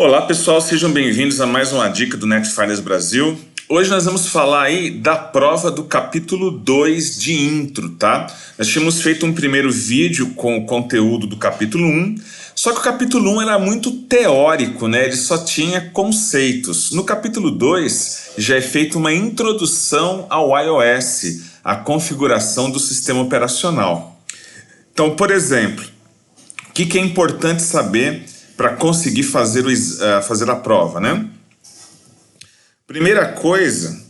Olá pessoal, sejam bem-vindos a mais uma dica do Netfinance Brasil. Hoje nós vamos falar aí da prova do capítulo 2 de intro, tá? Nós tínhamos feito um primeiro vídeo com o conteúdo do capítulo 1, só que o capítulo 1 era muito teórico, né? Ele só tinha conceitos. No capítulo 2 já é feita uma introdução ao iOS, a configuração do sistema operacional. Então, por exemplo, o que é importante saber para conseguir fazer a prova, né? Primeira coisa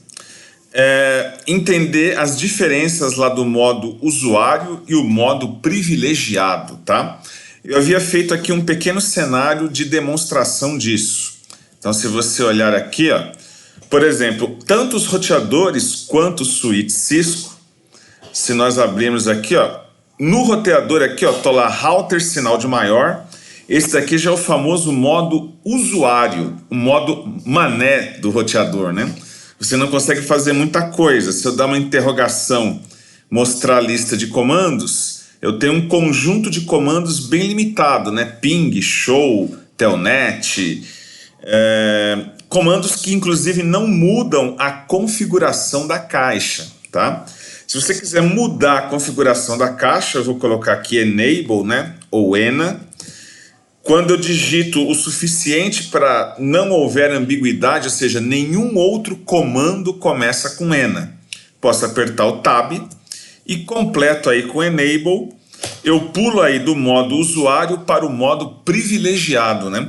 é entender as diferenças lá do modo usuário e o modo privilegiado, tá? Eu havia feito aqui um pequeno cenário de demonstração disso. Então, se você olhar aqui, ó, por exemplo, tanto os roteadores quanto o suíte Cisco, se nós abrirmos aqui, ó, no roteador aqui, ó, tô lá, router sinal de maior. Esse daqui já é o famoso modo usuário, o modo mané do roteador, né? Você não consegue fazer muita coisa. Se eu dar uma interrogação, mostrar a lista de comandos, eu tenho um conjunto de comandos bem limitado, né? Ping, show, telnet, comandos que inclusive não mudam a configuração da caixa, tá? Se você quiser mudar a configuração da caixa, eu vou colocar aqui enable, né? Ou ena. Quando eu digito o suficiente para não houver ambiguidade, ou seja, nenhum outro comando começa com ena. Posso apertar o tab e completo aí com enable. Eu pulo aí do modo usuário para o modo privilegiado, né?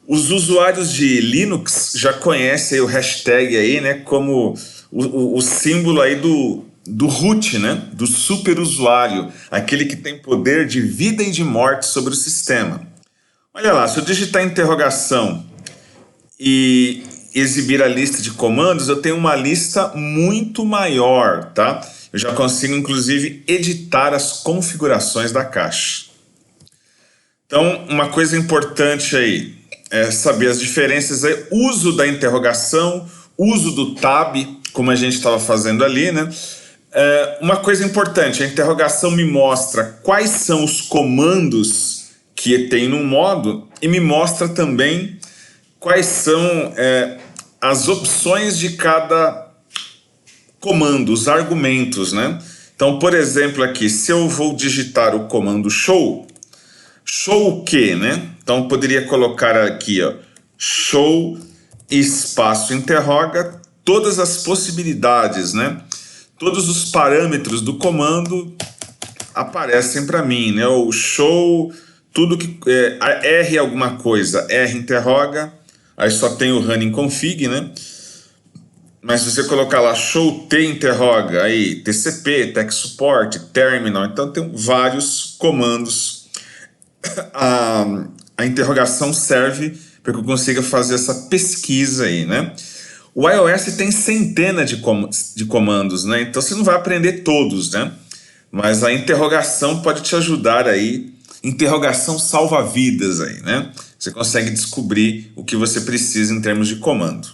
Os usuários de Linux já conhecem o hashtag aí, né? Como o símbolo aí do root, né? Do superusuário, aquele que tem poder de vida e de morte sobre o sistema. Olha lá, se eu digitar interrogação e exibir a lista de comandos, eu tenho uma lista muito maior, tá? Eu já consigo, inclusive, editar as configurações da caixa. Então, uma coisa importante aí é saber as diferenças aí, uso da interrogação, uso do tab, como a gente estava fazendo ali, né? Uma coisa importante, a interrogação me mostra quais são os comandos que tem no modo e me mostra também quais são as opções de cada comando, os argumentos, né? Então, por exemplo, aqui, se eu vou digitar o comando show, show o quê, né? Então, eu poderia colocar aqui, ó, show espaço interroga, todas as possibilidades, né? Todos os parâmetros do comando aparecem para mim, né? O show, tudo que R alguma coisa, R interroga, aí só tem o running config, né? Mas se você colocar lá show T interroga, aí TCP, tech support, terminal, então tem vários comandos. A interrogação serve para que eu consiga fazer essa pesquisa aí, né? O iOS tem centenas de comandos, né? Então você não vai aprender todos, né? Mas a interrogação pode te ajudar aí. Interrogação salva vidas aí, né? Você consegue descobrir o que você precisa em termos de comando.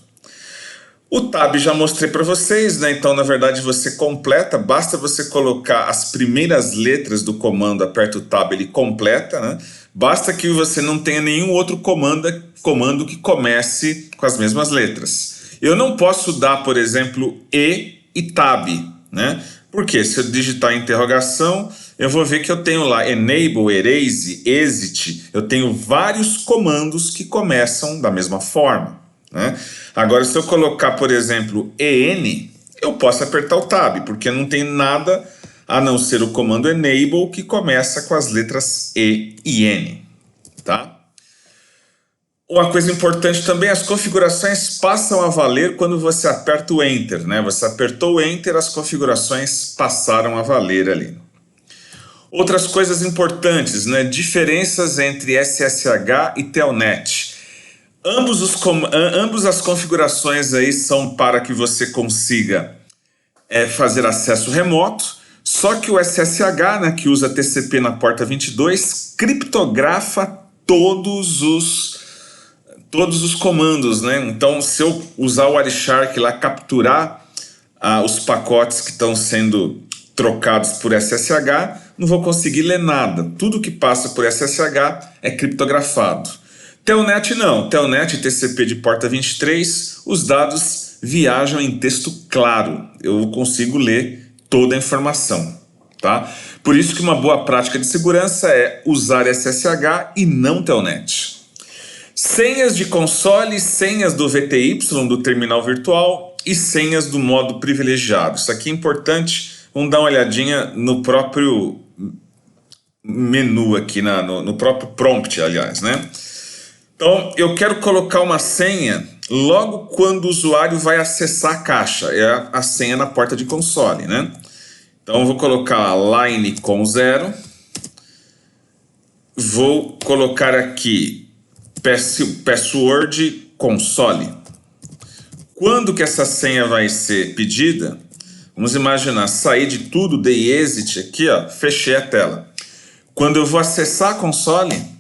O tab já mostrei para vocês, né? Então, na verdade, você completa, basta você colocar as primeiras letras do comando, aperta o tab, ele completa, né? Basta que você não tenha nenhum outro comando que comece com as mesmas letras. Eu não posso dar, por exemplo, e tab, né? Porque se eu digitar interrogação, eu vou ver que eu tenho lá enable, erase, exit, eu tenho vários comandos que começam da mesma forma, né? Agora, se eu colocar, por exemplo, en, eu posso apertar o tab, porque não tem nada a não ser o comando enable que começa com as letras E e N, tá? Uma coisa importante também, as configurações passam a valer quando você aperta o Enter, né? Você apertou o Enter, as configurações passaram a valer ali. Outras coisas importantes, né? Diferenças entre SSH e Telnet. Ambas as configurações aí são para que você consiga fazer acesso remoto, só que o SSH, né, que usa TCP na porta 22, criptografa todos os comandos, né? Então, se eu usar o Wireshark lá, capturar os pacotes que estão sendo trocados por SSH, não vou conseguir ler nada. Tudo que passa por SSH é criptografado. Telnet não. Telnet TCP de porta 23, os dados viajam em texto claro. Eu consigo ler toda a informação, tá? Por isso que uma boa prática de segurança é usar SSH e não Telnet. Senhas de console, senhas do VTY, do terminal virtual, e senhas do modo privilegiado. Isso aqui é importante. Vamos dar uma olhadinha no próprio menu aqui, no próprio prompt, aliás, né? Então, eu quero colocar uma senha logo quando o usuário vai acessar a caixa. É a senha na porta de console, né? Então, eu vou colocar line com 0. Vou colocar aqui password console. Quando que essa senha vai ser pedida? Vamos imaginar, sair de tudo, dei exit aqui, ó, fechei a tela. Quando eu vou acessar a console,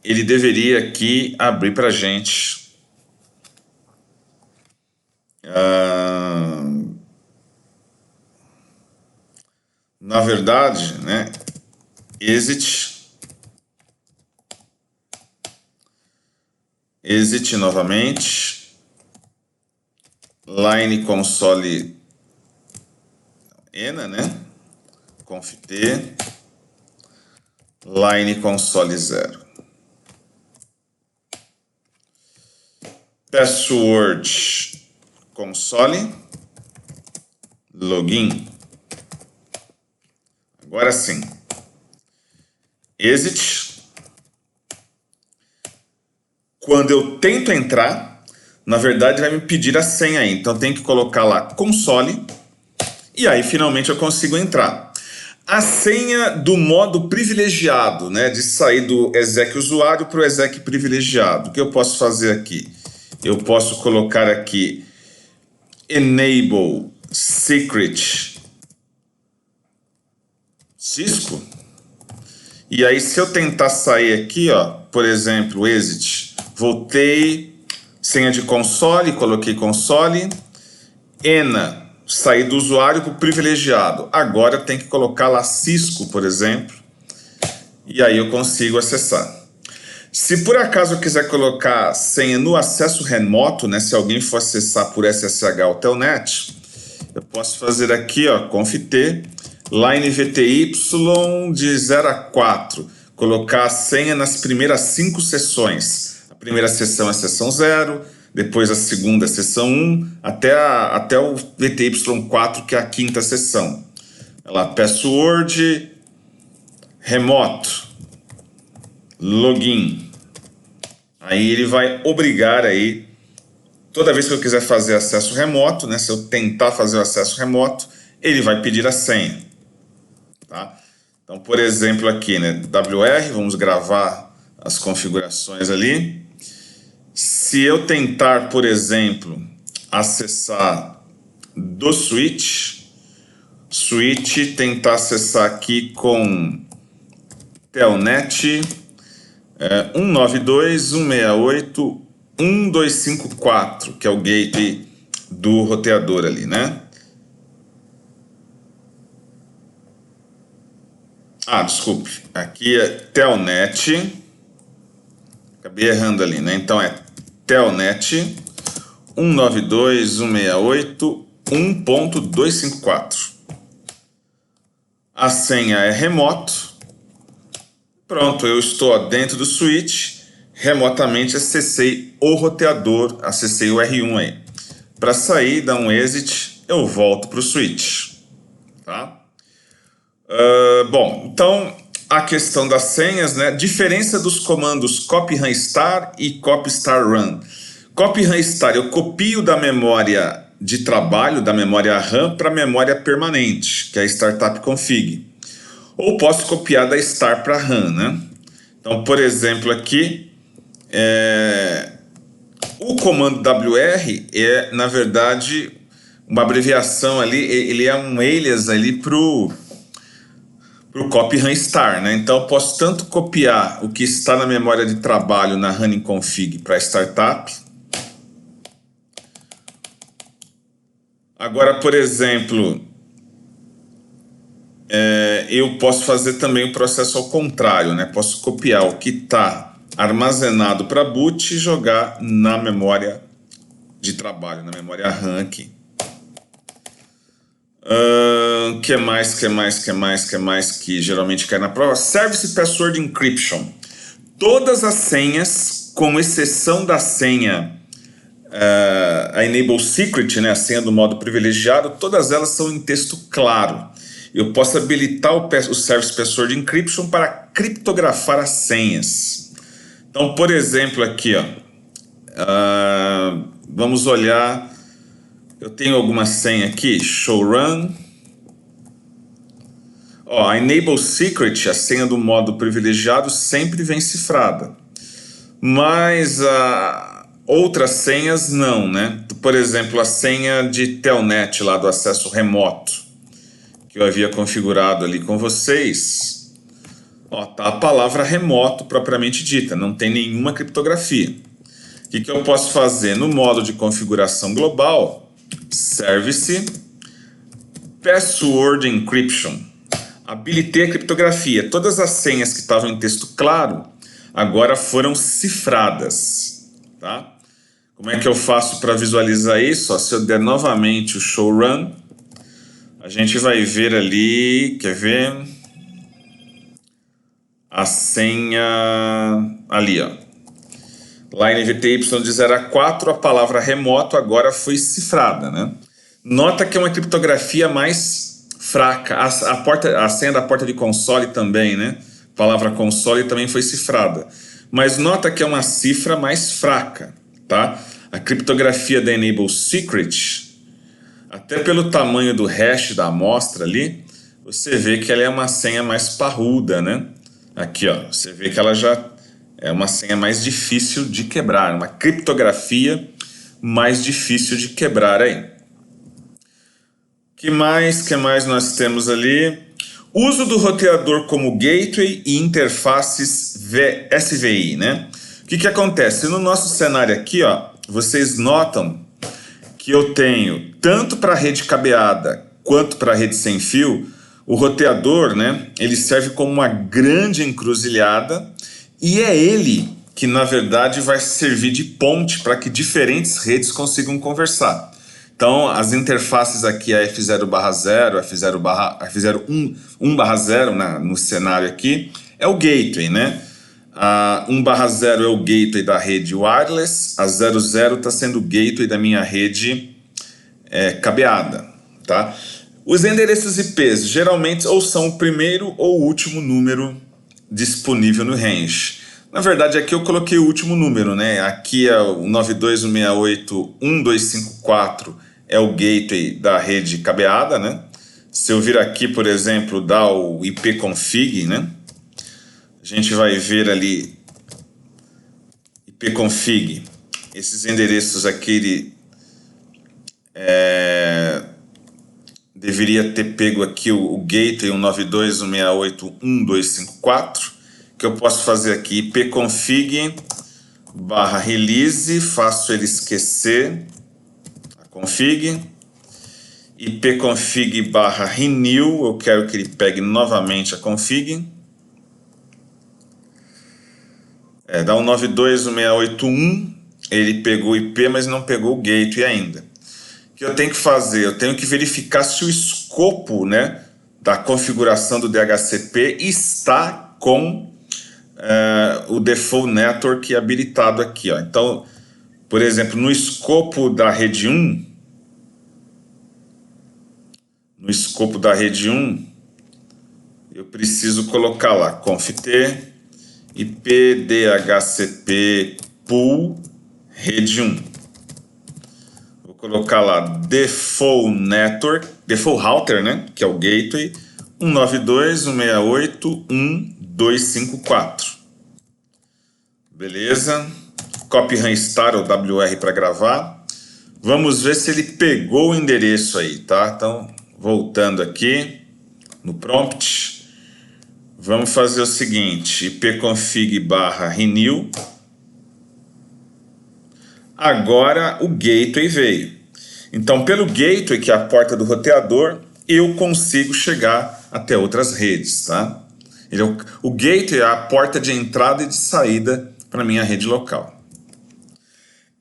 ele deveria aqui abrir para a gente. Na verdade, né, exit novamente, line console ENA, né, conft line console 0. Password console login. Agora sim. Exit. Quando eu tento entrar, na verdade vai me pedir a senha aí. Então tem que colocar lá console e aí finalmente eu consigo entrar. A senha do modo privilegiado, né, de sair do exec usuário para o exec privilegiado. O que eu posso fazer aqui? Eu posso colocar aqui enable secret Cisco. E aí se eu tentar sair aqui, ó, por exemplo, exit, voltei, senha de console, coloquei console, ENA, sair do usuário para o privilegiado. Agora tem que colocar lá Cisco, por exemplo, e aí eu consigo acessar. Se por acaso eu quiser colocar senha no acesso remoto, né, se alguém for acessar por SSH ou Telnet, eu posso fazer aqui, ó, conft line VTY de 0 a 4, colocar a senha nas primeiras 5 sessões. A primeira sessão é a sessão 0, depois a segunda é a sessão 1, até o VTY4, que é a quinta sessão. Lá, password remoto login. Aí ele vai obrigar aí, toda vez que eu quiser fazer acesso remoto, né, se eu tentar fazer o acesso remoto, ele vai pedir a senha. Tá? Então, por exemplo, aqui, né, WR, vamos gravar as configurações ali. Se eu tentar, por exemplo, acessar do switch, tentar acessar aqui com Telnet 192.168.1.254, que é o gateway do roteador ali, né? Ah, desculpe, aqui é Telnet, acabei errando ali, né? Então é Telnet 192.168.1.254. A senha é remoto. Pronto, eu estou dentro do switch, remotamente acessei o roteador, acessei o R1 aí. Para sair, dar um exit, eu volto para o switch. Tá? Bom, então a questão das senhas, né? Diferença dos comandos copy run star e copy star run. Copy run star, eu copio da memória de trabalho, da memória RAM, para a memória permanente, que é a startup config. Ou posso copiar da star para RAM, né? Então, por exemplo, aqui, o comando WR é, na verdade, uma abreviação ali, ele é um alias ali para o copy run star, né? Então, eu posso tanto copiar o que está na memória de trabalho na running config para a startup. Agora, por exemplo, eu posso fazer também o processo ao contrário, né? Posso copiar o que está armazenado para boot e jogar na memória de trabalho, na memória RAM aqui. Que geralmente cai na prova? Service Password Encryption. Todas as senhas, com exceção da senha a Enable Secret, né, a senha do modo privilegiado, todas elas são em texto claro. Eu posso habilitar o Service Password Encryption para criptografar as senhas. Então, por exemplo, aqui, ó, vamos olhar. Eu tenho alguma senha aqui, show run. Ó, a Enable Secret, a senha do modo privilegiado, sempre vem cifrada. Mas outras senhas não, né? Por exemplo, a senha de Telnet lá do acesso remoto, que eu havia configurado ali com vocês. Ó, tá a palavra remoto propriamente dita, não tem nenhuma criptografia. O que eu posso fazer? No modo de configuração global, Service Password Encryption. Habilitei a criptografia. Todas as senhas que estavam em texto claro agora foram cifradas, tá? Como é que eu faço para visualizar isso? Ó, se eu der novamente o show run, a gente vai ver ali, quer ver? A senha ali, ó. Line VTY de 0 a 4, a palavra remoto agora foi cifrada, né? Nota que é uma criptografia mais fraca. A senha da porta de console também, né? A palavra console também foi cifrada. Mas nota que é uma cifra mais fraca, tá? A criptografia da Enable Secret, até pelo tamanho do hash da amostra ali, você vê que ela é uma senha mais parruda, né? Aqui, ó, você vê que ela já é uma senha mais difícil de quebrar, uma criptografia mais difícil de quebrar aí. Que mais nós temos ali? Uso do roteador como gateway e interfaces SVI, né? O que acontece? No nosso cenário aqui, ó, vocês notam que eu tenho, tanto para a rede cabeada quanto para a rede sem fio, o roteador, né, ele serve como uma grande encruzilhada e é ele que, na verdade, vai servir de ponte para que diferentes redes consigam conversar. Então, as interfaces aqui, a F0/0, F01/0 no cenário aqui, é o gateway, né? A 1/0 é o gateway da rede wireless, a 00 está sendo o gateway da minha rede cabeada, tá? Os endereços IPs geralmente ou são o primeiro ou o último número disponível no range. Na verdade, aqui eu coloquei o último número, né? Aqui é o 92.168.1.254, é o gateway da rede cabeada, né? Se eu vir aqui, por exemplo, dar o ipconfig, né? A gente vai ver ali ipconfig. Esses endereços aqui, deveria ter pego aqui o gateway 192.168.1.254, que eu posso fazer aqui ipconfig/release, faço ele esquecer a config, ipconfig/renew, eu quero que ele pegue novamente a config, dá um 92.168.1, ele pegou o IP, mas não pegou o gateway ainda. O que eu tenho que fazer? Eu tenho que verificar se o escopo, né, da configuração do DHCP está com o Default Network habilitado aqui, ó. Então, por exemplo, no escopo da rede 1, eu preciso colocar lá conft IP DHCP pool rede 1. Vou colocar lá Default Network, Default Router, né, que é o gateway 192.168.1.254. Beleza? Copy RAM star ou WR para gravar. Vamos ver se ele pegou o endereço aí, tá? Então, voltando aqui no prompt, vamos fazer o seguinte, ipconfig/renew. Agora o gateway veio. Então, pelo gateway, que é a porta do roteador, eu consigo chegar até outras redes, tá? O gateway é a porta de entrada e de saída para a minha rede local.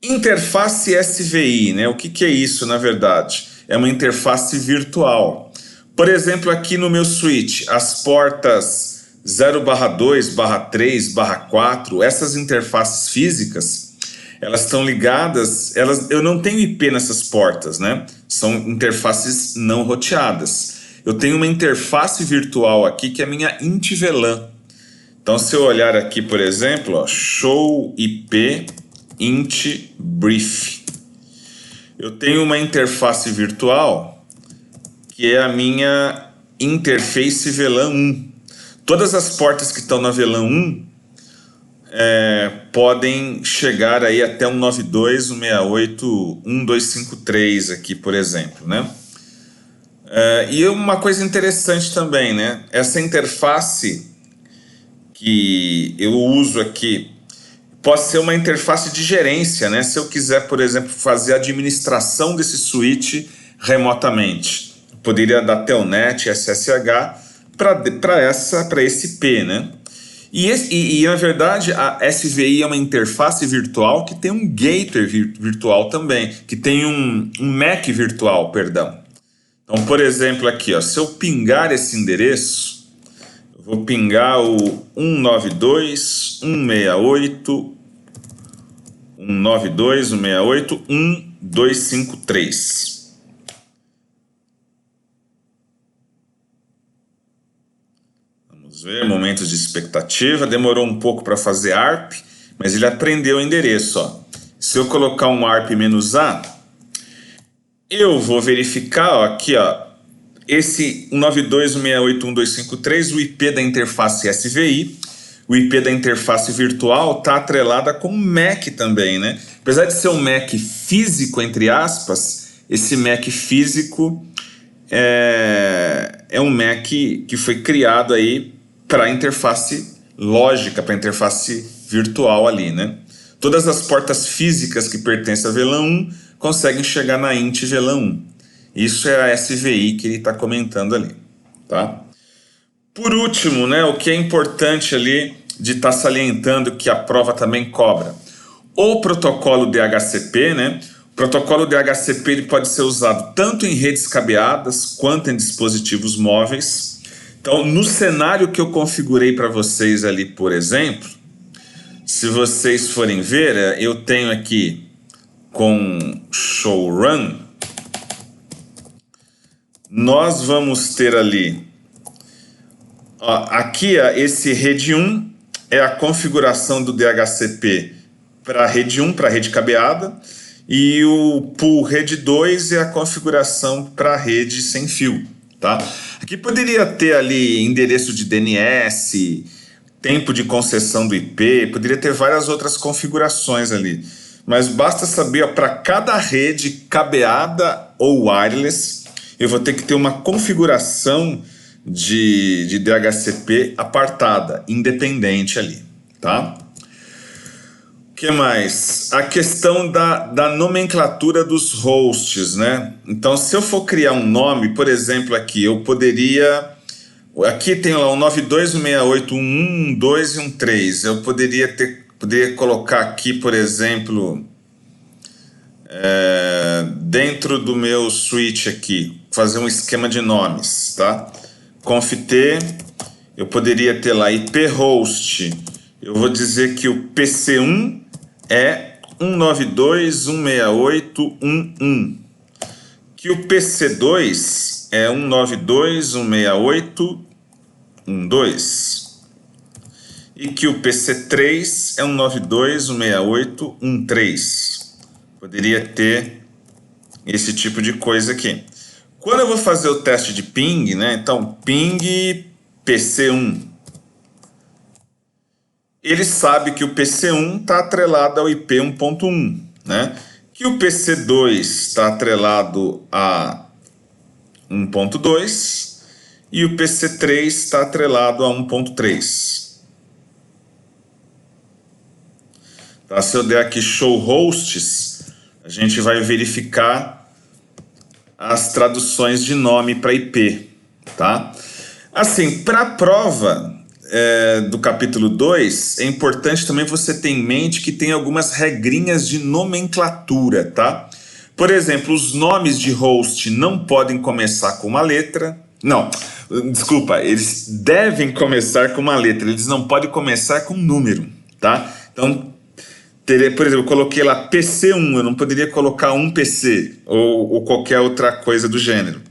Interface SVI, né? O que é isso, na verdade? É uma interface virtual. Por exemplo, aqui no meu switch, as portas 0/2, /3, /4, essas interfaces físicas, elas estão ligadas, eu não tenho IP nessas portas, né? São interfaces não roteadas. Eu tenho uma interface virtual aqui que é a minha int VLAN. Então, se eu olhar aqui, por exemplo, ó, show IP int brief, eu tenho uma interface virtual que é a minha interface VLAN 1. Todas as portas que estão na VLAN 1 podem chegar aí até 192.168.1.253 aqui, por exemplo, né? E uma coisa interessante também, né? Essa interface que eu uso aqui pode ser uma interface de gerência, né? Se eu quiser, por exemplo, fazer a administração desse switch remotamente, eu poderia dar telnet, SSH para esse IP, né? E na verdade a SVI é uma interface virtual que tem um gateway virtual também, que tem um MAC virtual, perdão. Então, por exemplo, aqui, ó, se eu pingar esse endereço, eu vou pingar o 192.168.1.253. Vamos ver, momentos de expectativa. Demorou um pouco para fazer ARP, mas ele aprendeu o endereço. Ó. Se eu colocar um ARP-A, eu vou verificar ó, aqui, ó, esse 192.168.1.253, o IP da interface SVI, o IP da interface virtual está atrelada com o MAC também, né? Apesar de ser um MAC físico, entre aspas, esse MAC físico é um MAC que foi criado aí para a interface lógica, para a interface virtual ali, né? Todas as portas físicas que pertencem à VLAN 1 conseguem chegar na int VLAN 1. Isso é a SVI que ele está comentando ali, tá? Por último, né, o que é importante ali de estar salientando que a prova também cobra. O protocolo DHCP, né? O protocolo DHCP ele pode ser usado tanto em redes cabeadas quanto em dispositivos móveis. Então, no cenário que eu configurei para vocês ali, por exemplo, se vocês forem ver, eu tenho aqui com show run, nós vamos ter ali, ó, aqui esse rede 1 é a configuração do DHCP para a rede 1, para a rede cabeada, e o pool rede 2 é a configuração para a rede sem fio, tá? Aqui poderia ter ali endereço de DNS, tempo de concessão do IP, poderia ter várias outras configurações ali, mas basta saber para cada rede cabeada ou wireless, eu vou ter que ter uma configuração de DHCP apartada, independente ali, tá? O que mais? A questão da nomenclatura dos hosts, né? Então, se eu for criar um nome, por exemplo, aqui, eu poderia... Aqui tem lá um 92.168.1.1.2 e 1.3. Eu poderia colocar aqui, por exemplo, dentro do meu switch aqui, fazer um esquema de nomes, tá? Conft, eu poderia ter lá IP host, eu vou dizer que o PC1 é 192.168.1.1, que o PC2 é 192.168.1.2 e que o PC3 é 192.168.1.3. Poderia ter esse tipo de coisa aqui. Quando eu vou fazer o teste de ping, né? Então, ping PC1. Ele sabe que o PC1 está atrelado ao IP 1.1, né? Que o PC2 está atrelado a 1.2 e o PC3 está atrelado a 1.3. Tá? Se eu der aqui show hosts, a gente vai verificar as traduções de nome para IP, tá? Assim, para a prova do capítulo 2, é importante também você ter em mente que tem algumas regrinhas de nomenclatura, tá? Por exemplo, os nomes de host não podem começar com uma letra. Não, desculpa, eles devem começar com uma letra, eles não podem começar com um número, tá? Então, por exemplo, eu coloquei lá PC1, eu não poderia colocar um PC ou qualquer outra coisa do gênero.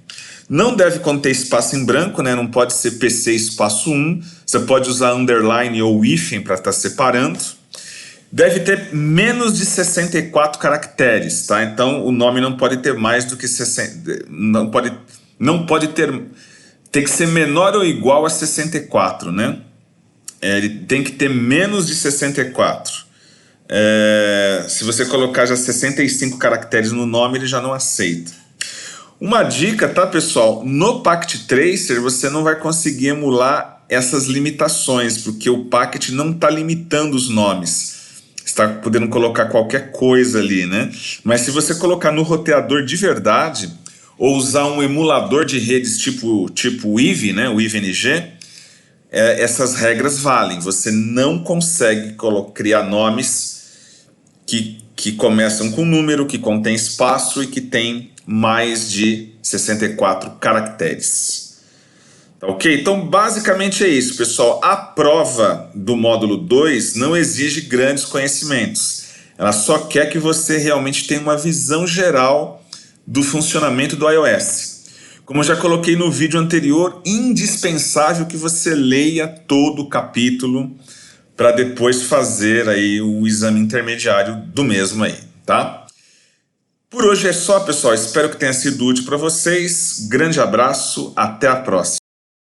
Não deve conter espaço em branco, né? Não pode ser PC espaço 1. Você pode usar underline ou hífen para estar separando. Deve ter menos de 64 caracteres, tá? Então o nome não pode ter mais do que 60. Não pode ter. Tem que ser menor ou igual a 64, né? Ele tem que ter menos de 64. Se você colocar já 65 caracteres no nome, ele já não aceita. Uma dica, tá, pessoal? No Packet Tracer você não vai conseguir emular essas limitações, porque o Packet não está limitando os nomes. Está podendo colocar qualquer coisa ali, né? Mas se você colocar no roteador de verdade, ou usar um emulador de redes tipo o Eevee, né? O EeveeNG, essas regras valem. Você não consegue criar nomes que começam com número, que contém espaço e que tem mais de 64 caracteres. Tá ok? Então, basicamente é isso, pessoal. A prova do módulo 2 não exige grandes conhecimentos. Ela só quer que você realmente tenha uma visão geral do funcionamento do iOS. Como eu já coloquei no vídeo anterior, indispensável que você leia todo o capítulo para depois fazer aí o exame intermediário do mesmo aí, tá? Por hoje é só, pessoal. Espero que tenha sido útil para vocês. Grande abraço, até a próxima.